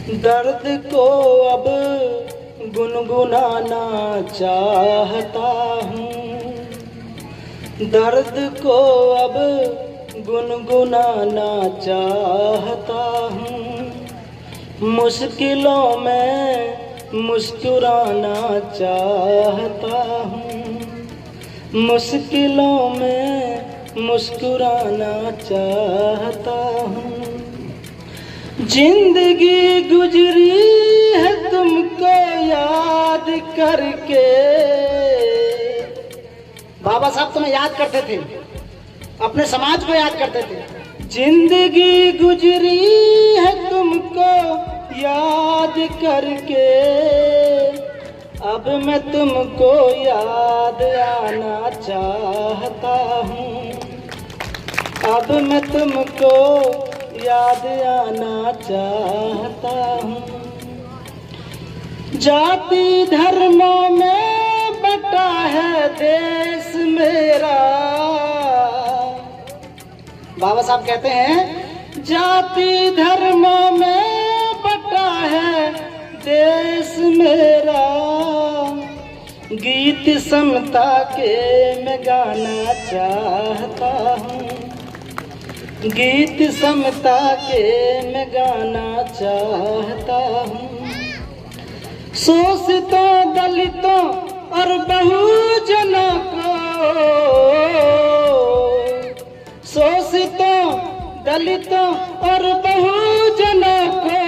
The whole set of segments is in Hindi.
दर्द को अब गुनगुनाना चाहता हूँ, दर्द को अब गुनगुनाना चाहता हूँ, मुश्किलों में मुस्कुराना चाहता हूँ, मुश्किलों में मुस्कुराना चाहता हूँ। जिंदगी गुजरी है तुमको याद करके। बाबा साहब तुम्हें याद करते थे, अपने समाज को याद करते थे। जिंदगी गुजरी है तुमको याद करके, अब मैं तुमको याद आना चाहता हूँ, अब मैं तुमको याद आना चाहता हूँ। जाति धर्मों में बटा है देश मेरा। बाबा साहब कहते हैं जाति धर्मों में बटा है देश मेरा, गीत समता के मैं गाना चाहता हूँ, गीत समता के मैं गाना चाहता हूँ। शोषितों दलितों और बहुजनों को, शोषितों दलितों और बहुजनों को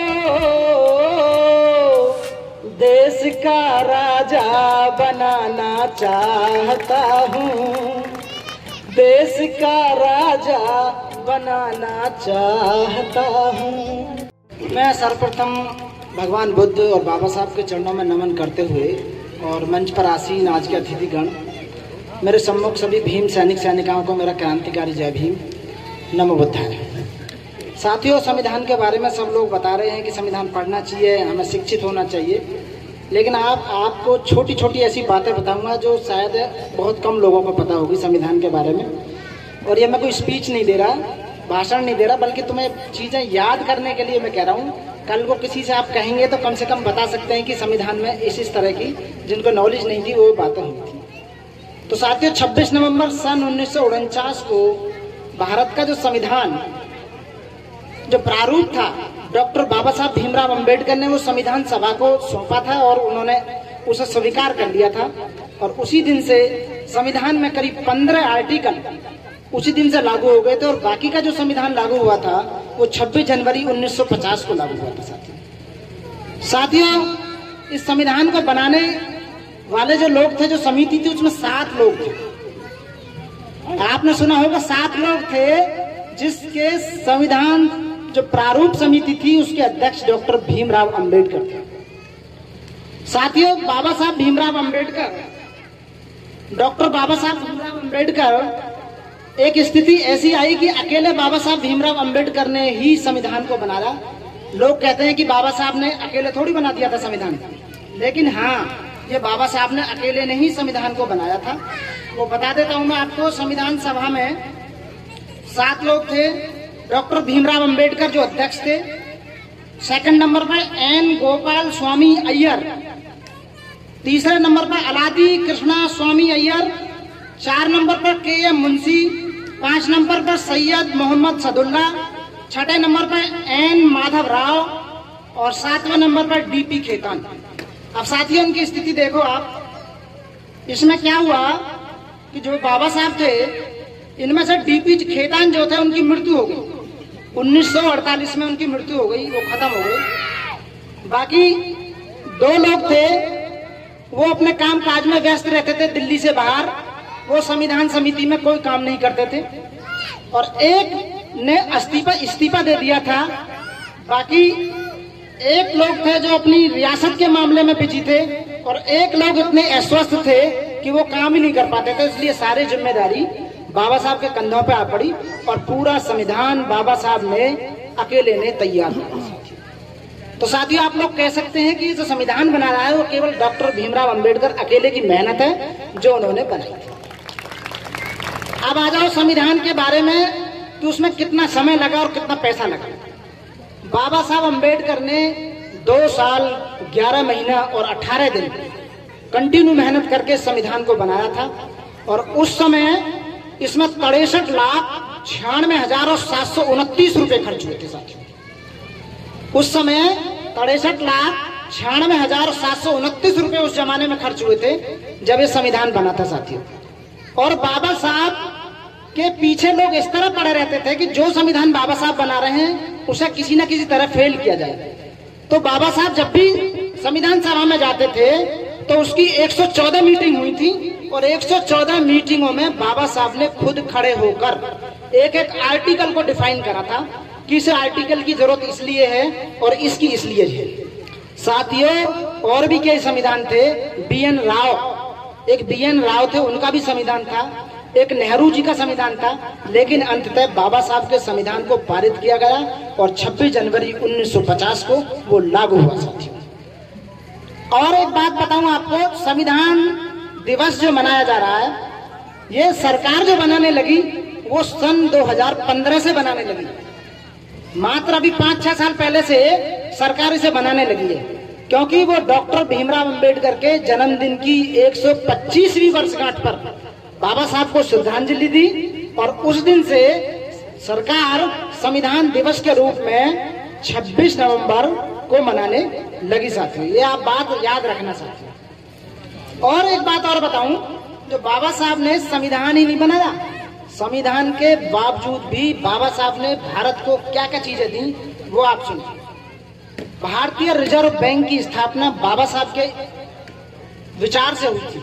देश का राजा बनाना चाहता हूँ, देश का राजा बनाना चाहता हूँ। मैं सर्वप्रथम भगवान बुद्ध और बाबा साहब के चरणों में नमन करते हुए और मंच पर आसीन आज के अतिथिगण, मेरे सम्मुख सभी भीम सैनिक सैनिकाओं को मेरा क्रांतिकारी जय भीम, नमो बुद्धाय। साथियों, संविधान के बारे में सब लोग बता रहे हैं कि संविधान पढ़ना चाहिए, हमें शिक्षित होना चाहिए, लेकिन आपको छोटी छोटी ऐसी बातें बताऊंगा जो शायद बहुत कम लोगों को पता होगी संविधान के बारे में। और ये मैं कोई स्पीच नहीं दे रहा, भाषण नहीं दे रहा, बल्कि तुम्हें चीज़ें याद करने के लिए मैं कह रहा हूँ। कल को किसी से आप कहेंगे तो कम से कम बता सकते हैं कि संविधान में इस तरह की जिनको नॉलेज नहीं थी वो बातें हुई थी। तो साथियों, 26 नवंबर सन 1949 को भारत का जो संविधान, जो प्रारूप था, डॉक्टर बाबा साहब भीमराव अंबेडकर ने वो संविधान सभा को सौंपा था और उन्होंने उसे स्वीकार कर लिया था। और उसी दिन से संविधान में करीब 15 आर्टिकल उसी दिन से लागू हो गए थे। और बाकी का जो संविधान लागू हुआ था वो 26 जनवरी 1950 को लागू हुआ था। साथियों, इस संविधान को बनाने वाले जो लोग थे, जो समिति थी, उसमें 7 लोग थे। आपने सुना होगा 7 लोग थे, जिसके संविधान जो प्रारूप समिति थी उसके अध्यक्ष डॉक्टर भीमराव अंबेडकर थे। साथियों, बाबा साहब भीमराव अंबेडकर, डॉक्टर बाबा साहब भीमराव अंबेडकर, एक स्थिति ऐसी आई कि अकेले बाबा साहब भीमराव अंबेडकर ने ही संविधान को बनाया। लोग कहते हैं कि बाबा साहब ने अकेले थोड़ी बना दिया था संविधान, लेकिन हाँ, ये बाबा साहब ने अकेले ने ही संविधान को बनाया था। वो बता देता हूं मैं आपको। संविधान सभा में 7 लोग थे। डॉक्टर भीमराव अंबेडकर जो अध्यक्ष थे, सेकंड नंबर पर एन गोपाल स्वामी अय्यर, तीसरे नंबर पर अलादी कृष्णा स्वामी अय्यर, 4 नंबर पर के एम मुंशी, 5 नंबर पर सैयद मोहम्मद सदुल्ला, 6 नंबर पर एन माधव राव और 7वें नंबर पर डीपी खेतान। अब साथियों, उनकी स्थिति देखो आप। इसमें क्या हुआ कि जो बाबा साहब थे, इनमें से डीपी खेतान जो थे उनकी मृत्यु हो गई। 1948 में उनकी मृत्यु हो गई, वो खत्म हो गई। बाकी 2 लोग थे, वो अपने काम काज में व्यस्त रहते थे दिल्ली से बाहर, वो संविधान समिति में कोई काम नहीं करते थे। और एक ने इस्तीफा दे दिया था। बाकी 1 लोग थे जो अपनी रियासत के मामले में बिजी थे, और 1 लोग इतने अस्वस्थ थे कि वो काम ही नहीं कर पाते थे। इसलिए सारी जिम्मेदारी बाबा साहब के कंधों पे आ पड़ी और पूरा संविधान बाबा साहब ने अकेले ने तैयार किया। तो साथियों, आप लोग कह सकते हैं कि जो संविधान बना रहा है वो केवल डॉक्टर भीमराव अंबेडकर अकेले की मेहनत है जो उन्होंने बनाई थी। अब आ जाओ संविधान के बारे में कि उसमें कितना समय लगा और कितना पैसा लगा। बाबा साहब अंबेडकर ने 2 साल 11 महीना और 18 दिन कंटिन्यू मेहनत करके संविधान को बनाया था। और उस समय इसमें 63,96,729 रुपए खर्च हुए थे साथियों। उस समय 63,96,729 रुपए उस जमाने में खर्च हुए थे जब ये संविधान बना था साथियों। और बाबा साहब के पीछे लोग इस तरह पड़े रहते थे कि जो संविधान बाबा साहब बना रहे हैं उसे किसी न किसी तरह फेल किया जाए। तो बाबा साहब जब भी संविधान सभा में जाते थे तो उसकी 114 मीटिंग हुई थी और 114 मीटिंगों में बाबा साहब ने खुद खड़े होकर एक एक आर्टिकल को डिफाइन करा था कि इस आर्टिकल की जरूरत इसलिए है और इसकी इसलिए है। साथियों, और भी कई संविधान थे। BN राव, एक BN राव थे, उनका भी संविधान था। एक नेहरू जी का संविधान था, लेकिन अंततः बाबा साहब के संविधान को पारित किया गया और 26 जनवरी 1950 को वो लागू हुआ साथियों। और एक बात बताऊं आपको, संविधान दिवस जो मनाया जा रहा है, ये सरकार जो बनाने लगी वो सन 2015 से बनाने लगी। मात्र अभी 5-6 साल पहले से सरकार इसे बनाने लगी है, क्योंकि वो डॉक्टर भीमराव अंबेडकर के जन्मदिन की 125वीं वर्षगांठ पर बाबा साहब को श्रद्धांजलि दी और उस दिन से सरकार संविधान दिवस के रूप में 26 नवंबर को मनाने लगी साथियों। ये आप बात याद रखना साथियों। और एक बात और बताऊं, जो बाबा साहब ने संविधान ही नहीं बनाया, संविधान के बावजूद भी बाबा साहब ने भारत को क्या क्या चीजें दी वो आप सुनिए। भारतीय रिजर्व बैंक की स्थापना बाबा साहब के विचार से हुई थी।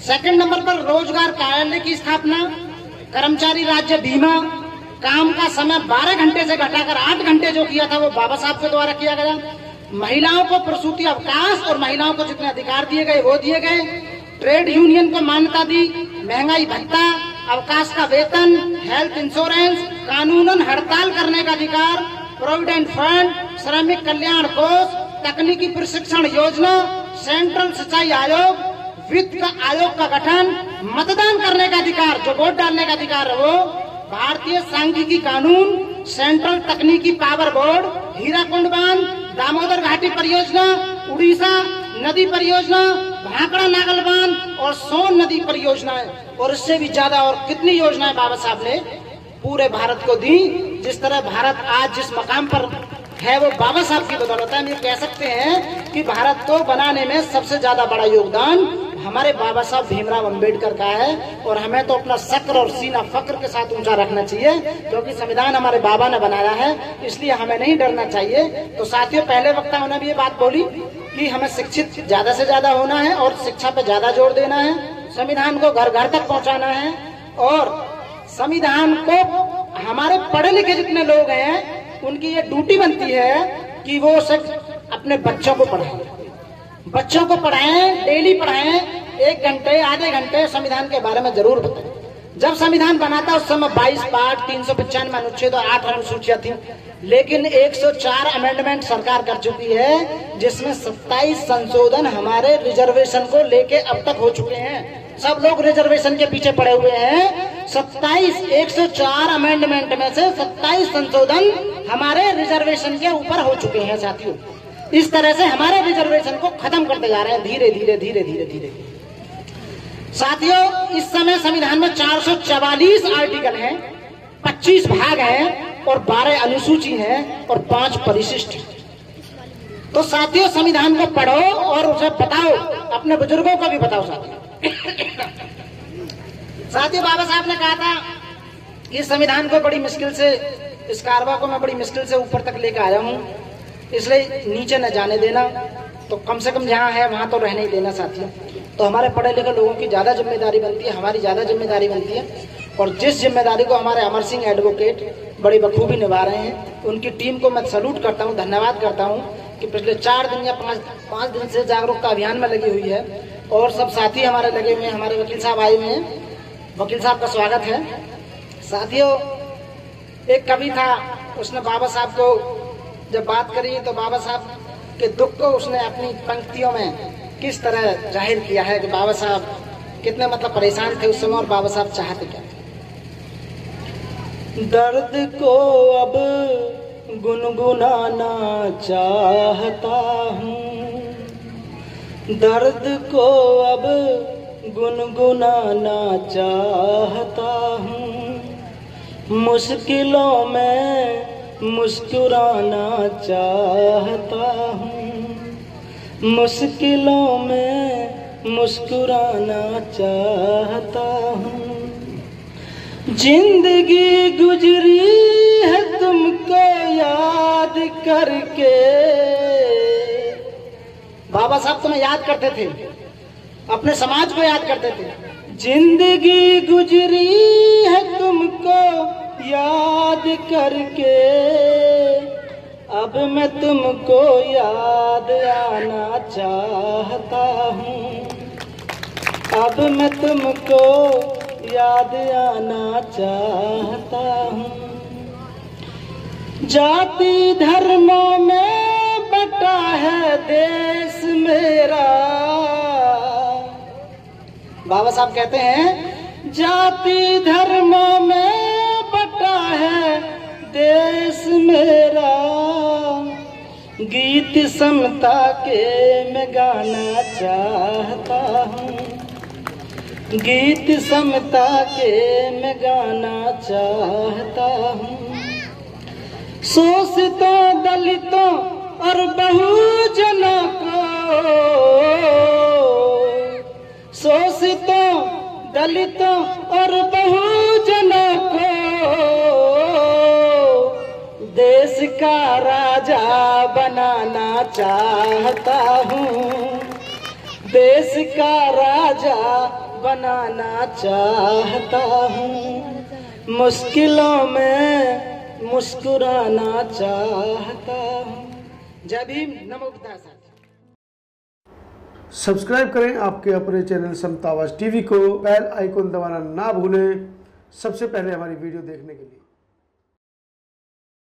सेकंड नंबर पर रोजगार कार्यालय की स्थापना, कर्मचारी राज्य बीमा, काम का समय 12 घंटे से घटाकर 8 घंटे जो किया था वो बाबा साहब के द्वारा किया गया। महिलाओं को प्रसूति अवकाश और महिलाओं को जितने अधिकार दिए गए वो दिए गए। ट्रेड यूनियन को मान्यता दी, महंगाई भत्ता, अवकाश का वेतन, हेल्थ इंश्योरेंस, कानूनन हड़ताल करने का अधिकार, प्रोविडेंट फंड, श्रमिक कल्याण कोष, तकनीकी प्रशिक्षण योजना, सेंट्रल सिंचाई आयोग, वित्त का आयोग का गठन, मतदान करने का अधिकार, जो वोट डालने का अधिकार है वो, भारतीय सांख्यिकी कानून, सेंट्रल तकनीकी पावर बोर्ड, हीराकुंड बांध, दामोदर घाटी परियोजना, उड़ीसा नदी परियोजना, भाखड़ा नागल बांध और सोन नदी परियोजनाएं, और इससे भी ज्यादा और कितनी योजनाएं बाबा साहब ने पूरे भारत को दी। जिस तरह भारत आज जिस मकाम पर है वो बाबा साहब की बदौलत है। हम ये कह सकते हैं कि भारत को बनाने में सबसे ज्यादा बड़ा योगदान हमारे बाबा साहब भीमराव अंबेडकर का है। और हमें तो अपना सक्र और सीना फक्र के साथ ऊंचा रखना चाहिए, क्योंकि संविधान हमारे बाबा ने बनाया है, इसलिए हमें नहीं डरना चाहिए। तो साथियों, पहले वक्ताओं ने भी ये बात बोली कि हमें शिक्षित ज्यादा से ज्यादा होना है और शिक्षा पे ज्यादा जोर देना है, संविधान को घर घर तक पहुंचाना है। और संविधान को हमारे पढ़े लिखे जितने लोग हैं उनकी ये ड्यूटी बनती है कि वो सिर्फ अपने बच्चों को पढ़ाएं, बच्चों को पढ़ाएं, डेली पढ़ाएं, 1 घंटे आधे घंटे संविधान के बारे में जरूर बताएं। जब संविधान बना था उस समय 22 पार्ट, 395 अनुच्छेद और 8 अनुसूचियां थी, लेकिन 104 अमेंडमेंट सरकार कर चुकी है, जिसमें 27 संशोधन हमारे रिजर्वेशन को लेके अब तक हो चुके हैं। सब लोग रिजर्वेशन के पीछे पड़े हुए हैं। 104 अमेंडमेंट में से 27 संशोधन हमारे रिजर्वेशन के ऊपर हो चुके हैं साथियों। इस तरह से हमारे रिजर्वेशन को खत्म करते जा रहे हैं धीरे धीरे धीरे धीरे धीरे। साथियों, इस समय संविधान में 444 आर्टिकल हैं, 25 भाग हैं और 12 अनुसूची हैं और 5 परिशिष्ट। तो साथियों, संविधान को पढ़ो और उसे बताओ, अपने बुजुर्गों को भी बताओ साथियों। साथियों, बाबा साहब ने कहा था कि संविधान को बड़ी मुश्किल से, इस कारवा को मैं बड़ी मुश्किल से ऊपर तक लेकर आया हूँ, इसलिए नीचे न जाने देना, तो कम से कम जहाँ है वहां तो रहने ही देना साथियों। तो हमारे पढ़े लिखे लोगों की ज्यादा जिम्मेदारी बनती है, हमारी ज्यादा जिम्मेदारी बनती है। और जिस जिम्मेदारी को हमारे अमर सिंह एडवोकेट बड़ी बखूबी निभा रहे हैं, उनकी टीम को मैं सैल्यूट करता हूँ, धन्यवाद करता हूँ कि पिछले 4 दिन या 5 दिन से जागरूकता अभियान में लगी हुई है। और सब साथी हमारे लगे हुए हैं, हमारे वकील साहब आए हुए हैं, वकील साहब का स्वागत है। साथियों, एक कवि था, उसने बाबा साहब को जब बात करी तो बाबा साहब के दुख को उसने अपनी पंक्तियों में किस तरह जाहिर किया है कि बाबा साहब कितने मतलब परेशान थे उस समय और बाबा साहब चाहते क्या थे। दर्द को अब गुनगुनाना चाहता हूँ, दर्द को अब गुनगुनाना चाहता हूँ, मुश्किलों में मुस्कुराना चाहता हूँ, मुश्किलों में मुस्कुराना चाहता हूँ। जिंदगी गुजरी है तुमको याद करके। बाबा साहब तुम्हें याद करते थे, अपने समाज को याद करते थे। जिंदगी गुजरी है तुमको याद करके, अब मैं तुमको याद आना चाहता हूँ, अब मैं तुमको याद आना चाहता हूँ। जाति धर्मों में बटा है देश मेरा। बाबा साहब कहते हैं जाति धर्मों में बटा है देश मेरा, गीत समता के मैं गाना चाहता हूँ, गीत समता के मैं गाना चाहता हूँ। शोषितों दलितों और बहुजनों को, शोषितों दलितों और बहुजनों को देश का राजा बनाना चाहता हूँ, देश का राजा बनाना चाहता हूँ, मुश्किलों में मुस्कुराना चाहता हूँ। जय भीम, नमो बुद्धाय। सब्सक्राइब करें आपके अपने चैनल समता आवाज़ टीवी को, बेल आइकन दबाना ना भूलें सबसे पहले हमारी वीडियो देखने के लिए।